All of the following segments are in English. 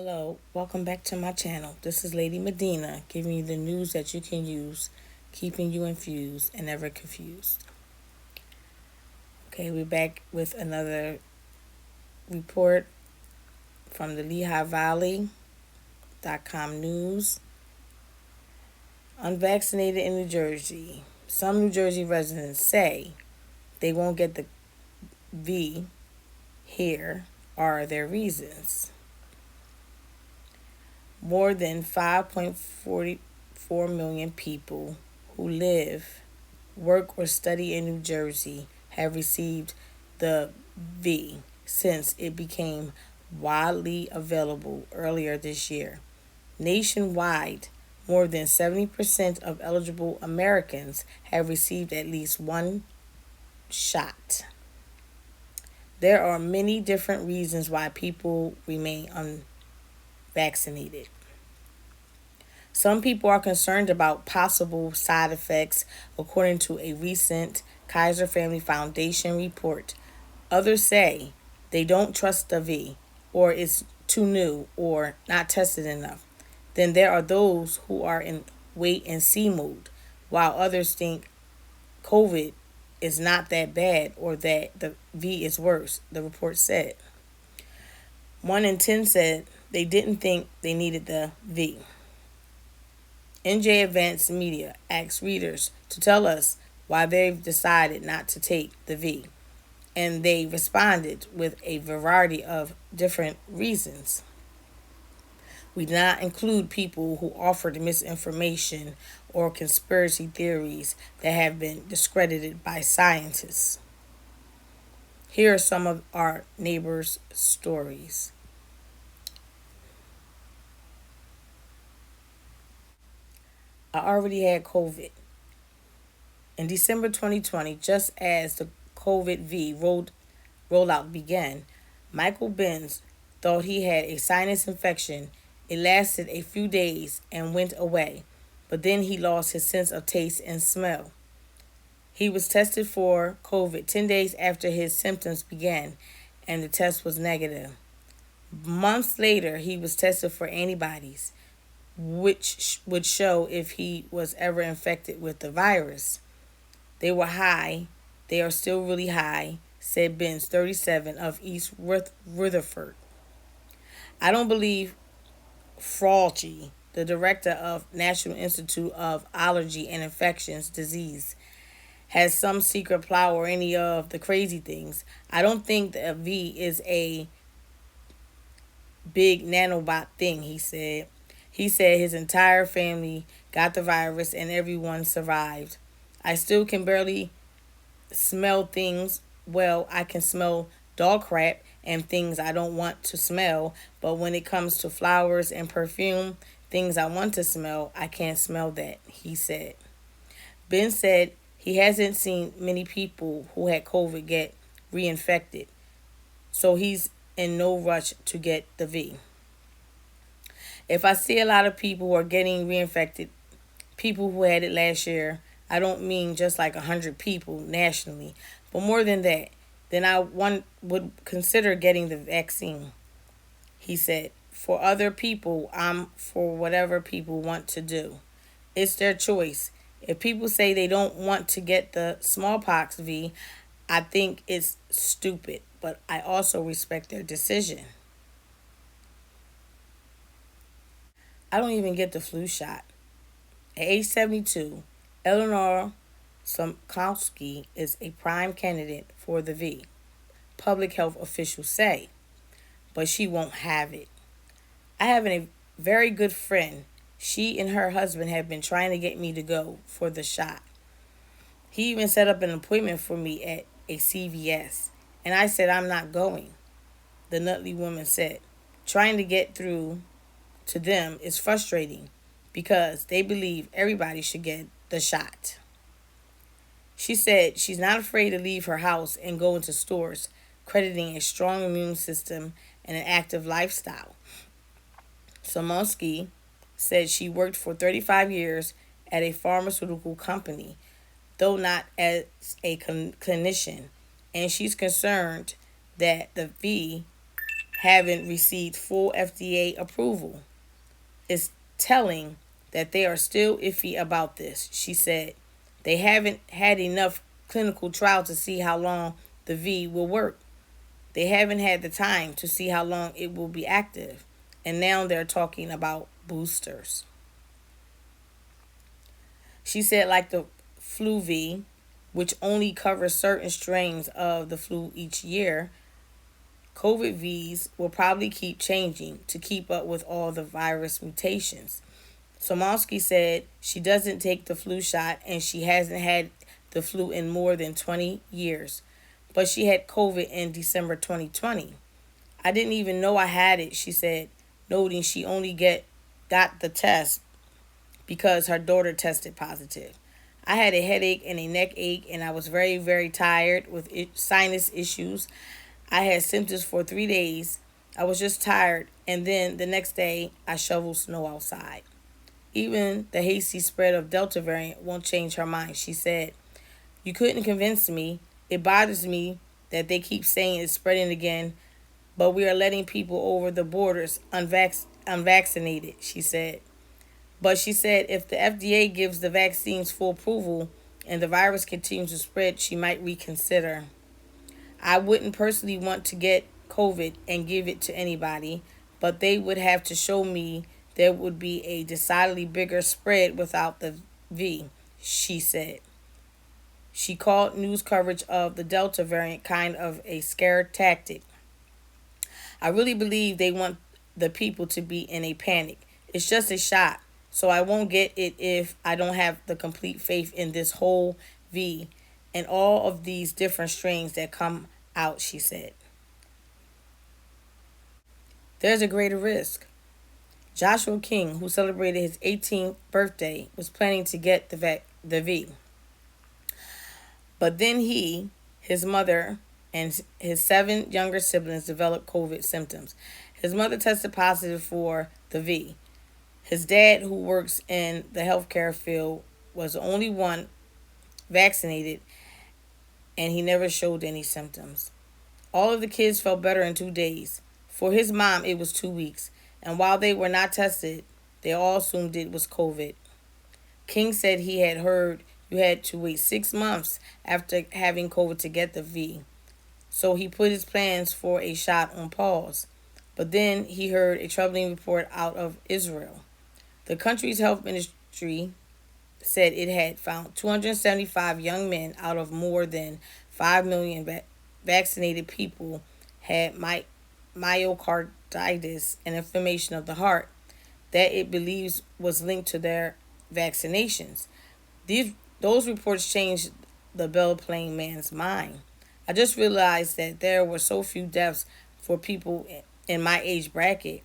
Hello, welcome back to my channel. This is Lady Medina giving you the news that you can use, keeping you infused and never confused. Okay, we're back with another report from the LehighValley.com news. Unvaccinated in New Jersey. Some New Jersey residents say they won't get the V. Here are their reasons. More than 5.44 million people who live, work, or study in New Jersey have received the V since it became widely available earlier this year. Nationwide, more than 70% of eligible Americans have received at least one shot. There are many different reasons why people remain unvaccinated. Some people are concerned about possible side effects, according to a recent Kaiser Family Foundation report. Others say they don't trust the V, or it's too new, or not tested enough. Then there are those who are in wait and see mode, while others think COVID is not that bad or that the V is worse, the report said. 1 in 10 said they didn't think they needed the V. NJ Advanced Media asked readers to tell us why they've decided not to take the V, and they responded with a variety of different reasons. We did not include people who offered misinformation or conspiracy theories that have been discredited by scientists. Here are some of our neighbors' stories. I already had COVID. In December 2020, just as the COVID V rollout began, Michael Benz thought he had a sinus infection. It lasted a few days and went away, but then he lost his sense of taste and smell. He was tested for COVID 10 days after his symptoms began, and the test was negative. Months later, he was tested for antibodies, which would show if he was ever infected with the virus. They were high. They are still really high, said Benz, 37, of East Rutherford. I don't believe Fauci, the director of National Institute of Allergy and Infectious Disease, has some secret plow or any of the crazy things. I don't think the V is a big nanobot thing, he said. He said his entire family got the virus and everyone survived. I still can barely smell things. Well, I can smell dog crap and things I don't want to smell, but when it comes to flowers and perfume, things I want to smell, I can't smell that, he said. Ben said he hasn't seen many people who had COVID get reinfected, so he's in no rush to get the V. If I see a lot of people who are getting reinfected, people who had it last year, I don't mean just like 100 people nationally, but more than that, then would consider getting the vaccine, he said. For other people, I'm for whatever people want to do. It's their choice. If people say they don't want to get the smallpox V, I think it's stupid, but I also respect their decision. I don't even get the flu shot. At age 72, Eleanor Somkowski is a prime candidate for the V, public health officials say, but she won't have it. I have a very good friend. She and her husband have been trying to get me to go for the shot. He even set up an appointment for me at a CVS, and I said I'm not going, the Nutley woman said. Trying to get through to them is frustrating because they believe everybody should get the shot. She said she's not afraid to leave her house and go into stores, crediting a strong immune system and an active lifestyle. Somonsky said she worked for 35 years at a pharmaceutical company, though not as a clinician, and she's concerned that the V haven't received full FDA approval. It's telling that they are still iffy about this, she said. They haven't had enough clinical trials to see how long the V will work. They haven't had the time to see how long it will be active. And now they're talking about boosters. She said, like the flu V, which only covers certain strains of the flu each year, COVID Vs will probably keep changing to keep up with all the virus mutations. Somolsky said she doesn't take the flu shot and she hasn't had the flu in more than 20 years. But she had COVID in December 2020. I didn't even know I had it, she said, noting she only got the test because her daughter tested positive. I had a headache and a neck ache, and I was very, very tired with sinus issues. I had symptoms for 3 days. I was just tired, and then the next day I shoveled snow outside. Even the hasty spread of Delta variant won't change her mind, she said. You couldn't convince me. It bothers me that they keep saying it's spreading again, but we are letting people over the borders unvaccinated, she said. But she said if the FDA gives the vaccines full approval and the virus continues to spread, she might reconsider. I wouldn't personally want to get COVID and give it to anybody, but they would have to show me there would be a decidedly bigger spread without the V, she said. She called news coverage of the Delta variant kind of a scare tactic. I really believe they want the people to be in a panic. It's just a shot, so I won't get it if I don't have the complete faith in this whole V and all of these different strains that come out, she said. There's a greater risk. Joshua King, who celebrated his 18th birthday, was planning to get the V. But then he, his mother, and his 7 younger siblings developed COVID symptoms. His mother tested positive for the V. His dad, who works in the healthcare field, was the only one vaccinated, and he never showed any symptoms. All of the kids felt better in 2 days. For his mom, it was 2 weeks. And while they were not tested, they all assumed it was COVID. King said he had heard you had to wait 6 months after having COVID to get the V. So he put his plans for a shot on pause. But then he heard a troubling report out of Israel. The country's health ministry said it had found 275 young men out of more than 5 million vaccinated people had myocarditis, an inflammation of the heart that it believes was linked to their vaccinations. Those reports changed the Bell Plain man's mind. I just realized that there were so few deaths for people in my age bracket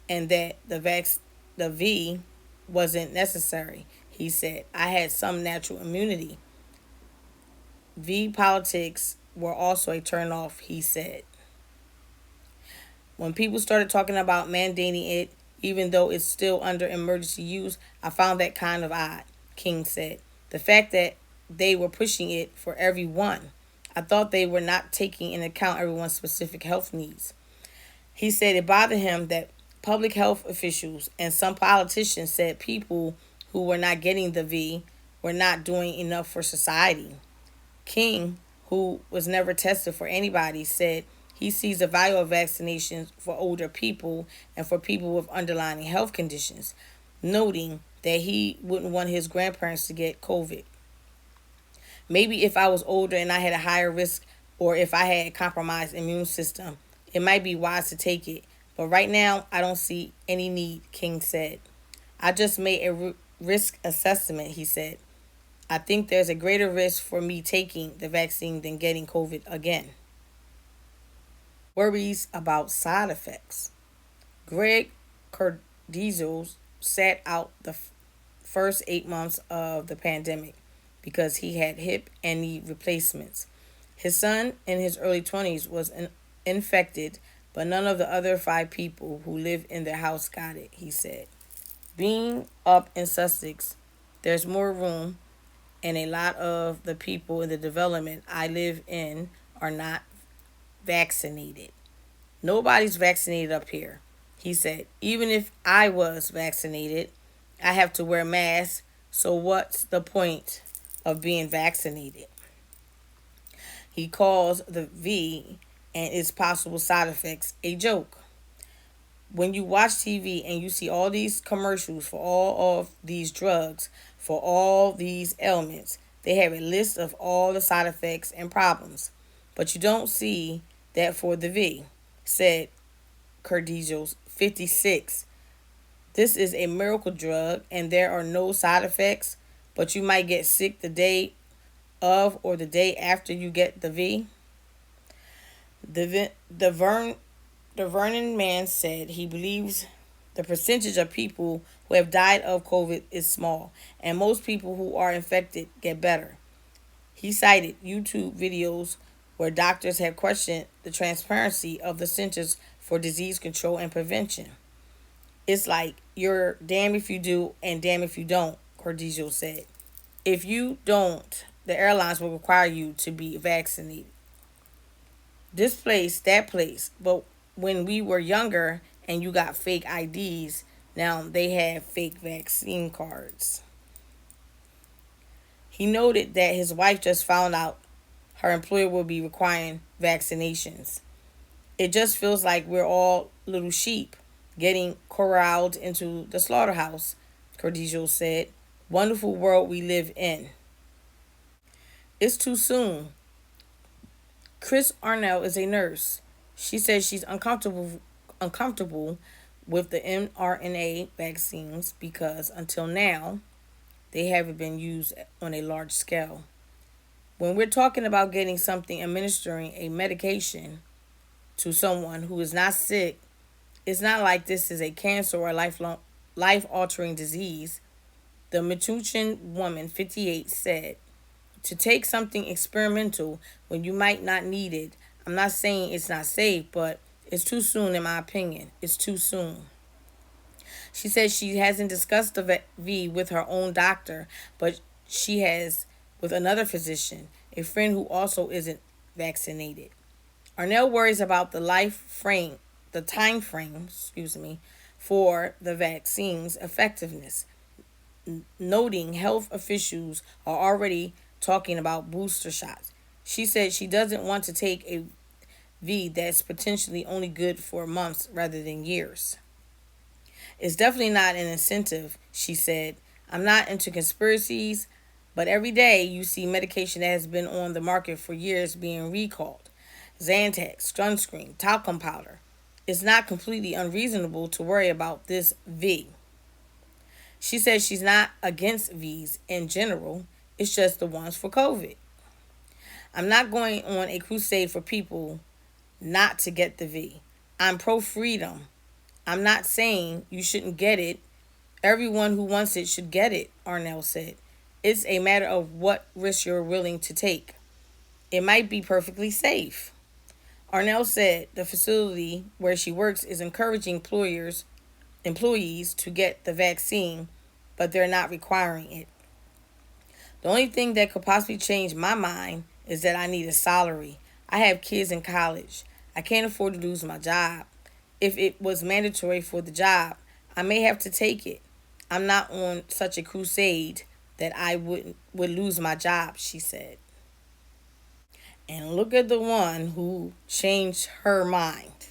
and that the V wasn't necessary, he said. I had some natural immunity. V politics were also a turnoff, he said. When people started talking about mandating it, even though it's still under emergency use, I found that kind of odd, King said. The fact that they were pushing it for everyone. I thought they were not taking into account everyone's specific health needs. He said it bothered him that public health officials and some politicians said people who were not getting the V were not doing enough for society. King, who was never tested for anybody, said he sees the value of vaccinations for older people and for people with underlying health conditions, noting that he wouldn't want his grandparents to get COVID. Maybe if I was older and I had a higher risk or if I had a compromised immune system, it might be wise to take it. But right now, I don't see any need, King said. I just made a risk assessment, he said. I think there's a greater risk for me taking the vaccine than getting COVID again. Worries about side effects. Greg Cardizo sat out the first 8 months of the pandemic because he had hip and knee replacements. His son in his early 20s was infected, but none of the other 5 people who lived in their house got it, he said. Being up in Sussex, there's more room, and a lot of the people in the development I live in are not vaccinated. Nobody's vaccinated up here. He said, even if I was vaccinated, I have to wear a mask. So what's the point of being vaccinated? He calls the V and its possible side effects a joke. When you watch TV and you see all these commercials for all of these drugs, for all these ailments, they have a list of all the side effects and problems. But you don't see that for the V, said Cardizos, 56. This is a miracle drug and there are no side effects, but you might get sick the day of or the day after you get the V. The, the, Vern, the Vernon man said he believes the percentage of people who have died of COVID is small, and most people who are infected get better. He cited YouTube videos where doctors have questioned the transparency of the Centers for Disease Control and Prevention. It's like you're damn if you do and damn if you don't, Cordizio said. If you don't, the airlines will require you to be vaccinated. This place, that place. But when we were younger and you got fake IDs, now they have fake vaccine cards. He noted that his wife just found out her employer will be requiring vaccinations. It just feels like we're all little sheep getting corralled into the slaughterhouse, Cordizio said. Wonderful world we live in. It's too soon. Chris Arnell is a nurse. She says she's uncomfortable with the mRNA vaccines because until now they haven't been used on a large scale. When we're talking about getting something administering a medication to someone who is not sick, it's not like this is a cancer or a life-altering disease. The Metuchen woman, 58, said, to take something experimental when you might not need it, I'm not saying it's not safe, but it's too soon in my opinion. It's too soon. She says she hasn't discussed the V with her own doctor, but she has with another physician, a friend who also isn't vaccinated. Arnell worries about the time frame, for the vaccine's effectiveness, noting health officials are already talking about booster shots. She said she doesn't want to take a V that's potentially only good for months rather than years. It's definitely not an incentive, she said. I'm not into conspiracies, but every day you see medication that has been on the market for years being recalled. Zantac, sunscreen, talcum powder. It's not completely unreasonable to worry about this V. She says she's not against Vs in general. It's just the ones for COVID. I'm not going on a crusade for people not to get the V. I'm pro-freedom. I'm not saying you shouldn't get it. Everyone who wants it should get it, Arnell said. It's a matter of what risk you're willing to take. It might be perfectly safe. Arnell said the facility where she works is encouraging employees to get the vaccine, but they're not requiring it. The only thing that could possibly change my mind is that I need a salary. I have kids in college. I can't afford to lose my job. If it was mandatory for the job, I may have to take it. I'm not on such a crusade that I would lose my job, she said. And look at the one who changed her mind.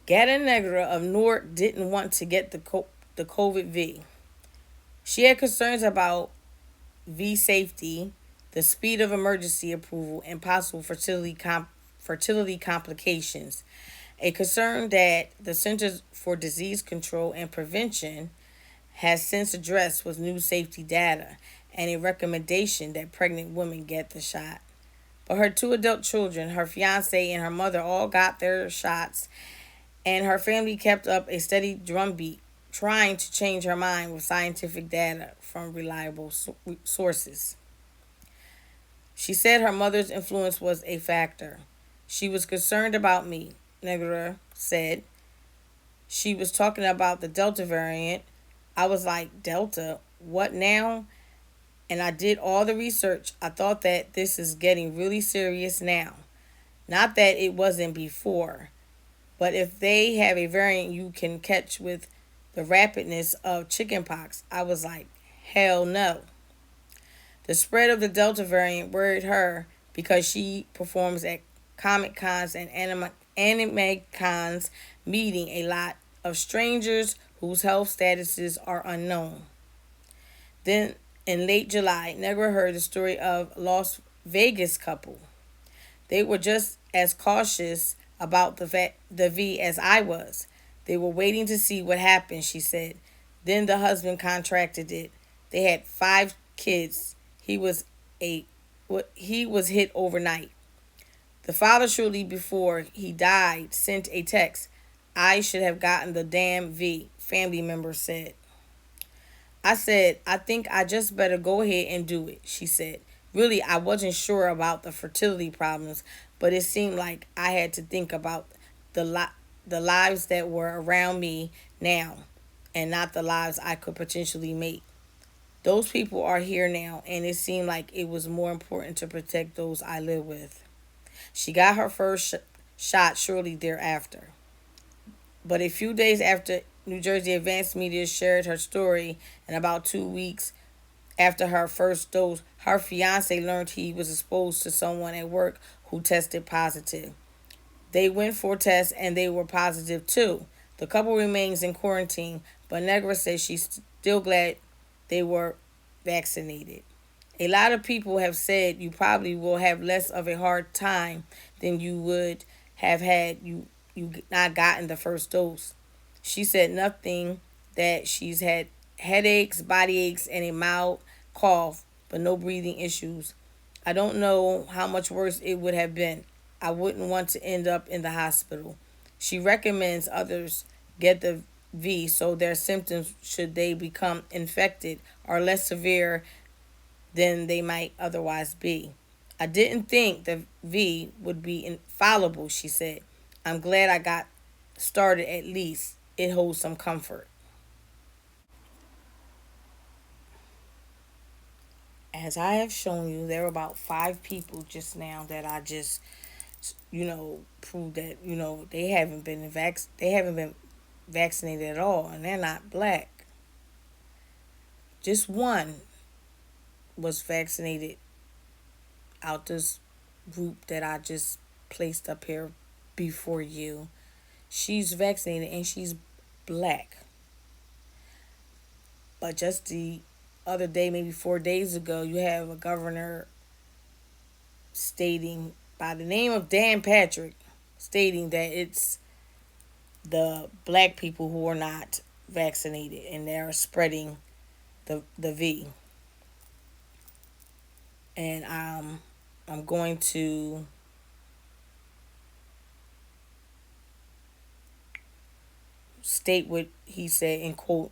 Gata Negra of Newark didn't want to get the COVID V. She had concerns about V safety, the speed of emergency approval, and possible fertility complications. A concern that the Centers for Disease Control and Prevention has since addressed with new safety data and a recommendation that pregnant women get the shot. But her two adult children, her fiance, and her mother all got their shots, and her family kept up a steady drumbeat trying to change her mind with scientific data from reliable sources. She said her mother's influence was a factor. She was concerned about me, Negra said. She was talking about the Delta variant. I was like, Delta? What now? And I did all the research. I thought that this is getting really serious now. Not that it wasn't before, but if they have a variant you can catch with the rapidness of chickenpox, I was like, hell no. The spread of the Delta variant worried her because she performs at Comic Cons and anime cons, meeting a lot of strangers whose health statuses are unknown. Then, in late July, Negra heard the story of a Las Vegas couple. They were just as cautious about the V as I was. They were waiting to see what happened, she said. Then the husband contracted it. They had 5 kids. A he was hit overnight. The father, shortly before he died, sent a text. I should have gotten the damn V, family member said. I said, I think I just better go ahead and do it, she said. Really, I wasn't sure about the fertility problems, but it seemed like I had to think about the the lives that were around me now and not the lives I could potentially make. Those people are here now, and it seemed like it was more important to protect those I live with. She got her first shot shortly thereafter. But a few days after New Jersey advanced media shared her story, and about 2 weeks after her first dose, her fiance learned he was exposed to someone at work who tested positive. They went for tests and they were positive too. The couple remains in quarantine, but Negra says she's still glad they were vaccinated. A lot of people have said you probably will have less of a hard time than you would have had you not gotten the first dose. She said nothing, that she's had headaches, body aches, and a mild cough, but no breathing issues. I don't know how much worse it would have been. I wouldn't want to end up in the hospital. She recommends others get the V so their symptoms, should they become infected, are less severe than they might otherwise be. I didn't think the V would be infallible, she said. I'm glad I got started at least. It holds some comfort. As I have shown you, there were about 5 people just now that I just, proved that, they haven't been vaccinated at all, and they're not black. Just one was vaccinated out this group that I just placed up here before you. She's vaccinated and she's black. But just the other day, maybe 4 days ago, you have a governor stating, by the name of Dan Patrick, stating that it's the black people who are not vaccinated and they're spreading the V. And I'm going to state what he said in quote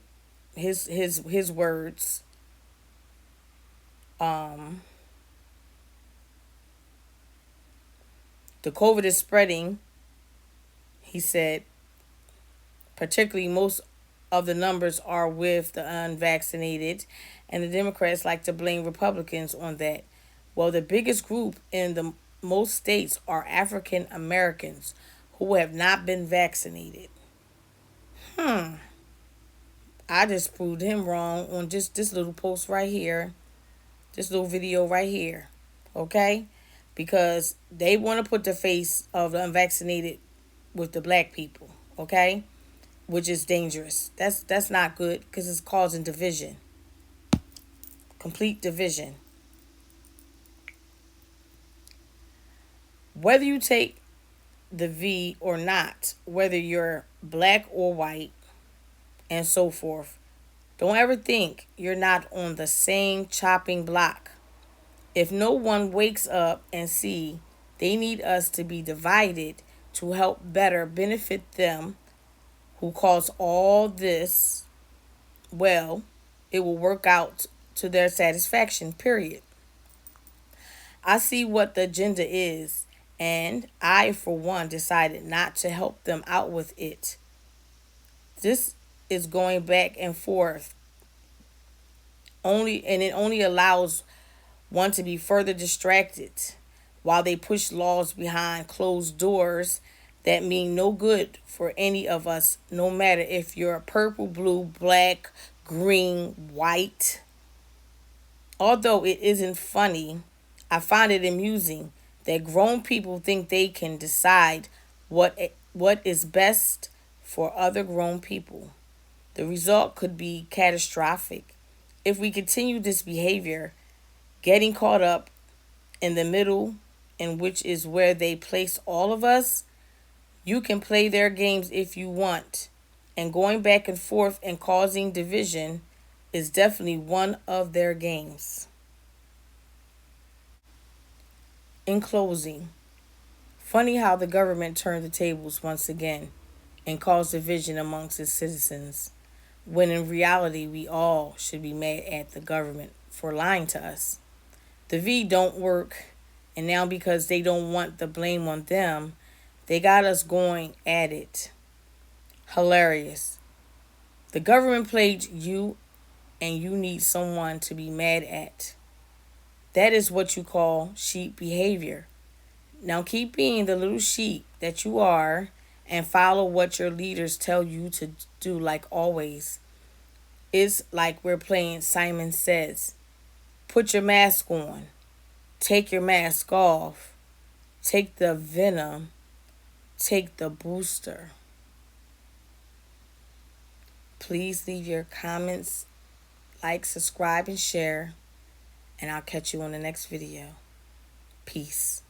his words. Um, the COVID is spreading, he said. Particularly, most of the numbers are with the unvaccinated, and the Democrats like to blame Republicans on that. Well, the biggest group in the most states are African Americans who have not been vaccinated. Hmm. I just proved him wrong on just this little post right here, this little video right here. Okay? Because they want to put the face of the unvaccinated with the black people. Okay? Which is dangerous. That's not good because it's causing division. Complete division. Whether you take the V or not, whether you're black or white, and so forth, don't ever think you're not on the same chopping block. If no one wakes up and see they need us to be divided to help better benefit them who caused all this, well, it will work out to their satisfaction, period. I see what the agenda is, and I, for one, decided not to help them out with it. This is going back and forth only, and it only allows one to be further distracted while they push laws behind closed doors that mean no good for any of us, no matter if you're purple, blue, black, green, white. Although it isn't funny, I find it amusing that grown people think they can decide what is best for other grown people. The result could be catastrophic. If we continue this behavior, getting caught up in the middle, in which is where they place all of us, you can play their games if you want. And going back and forth and causing division is definitely one of their games. In closing, funny how the government turned the tables once again and caused division amongst its citizens, when in reality we all should be mad at the government for lying to us. The V don't work, and now because they don't want the blame on them, they got us going at it. Hilarious. The government played you, and you need someone to be mad at. That is what you call sheep behavior. Now keep being the little sheep that you are and follow what your leaders tell you to do, like always. It's like we're playing Simon Says. Put your mask on. Take your mask off. Take the venom. Take the booster. Please leave your comments, like, subscribe, and share. And I'll catch you on the next video. Peace.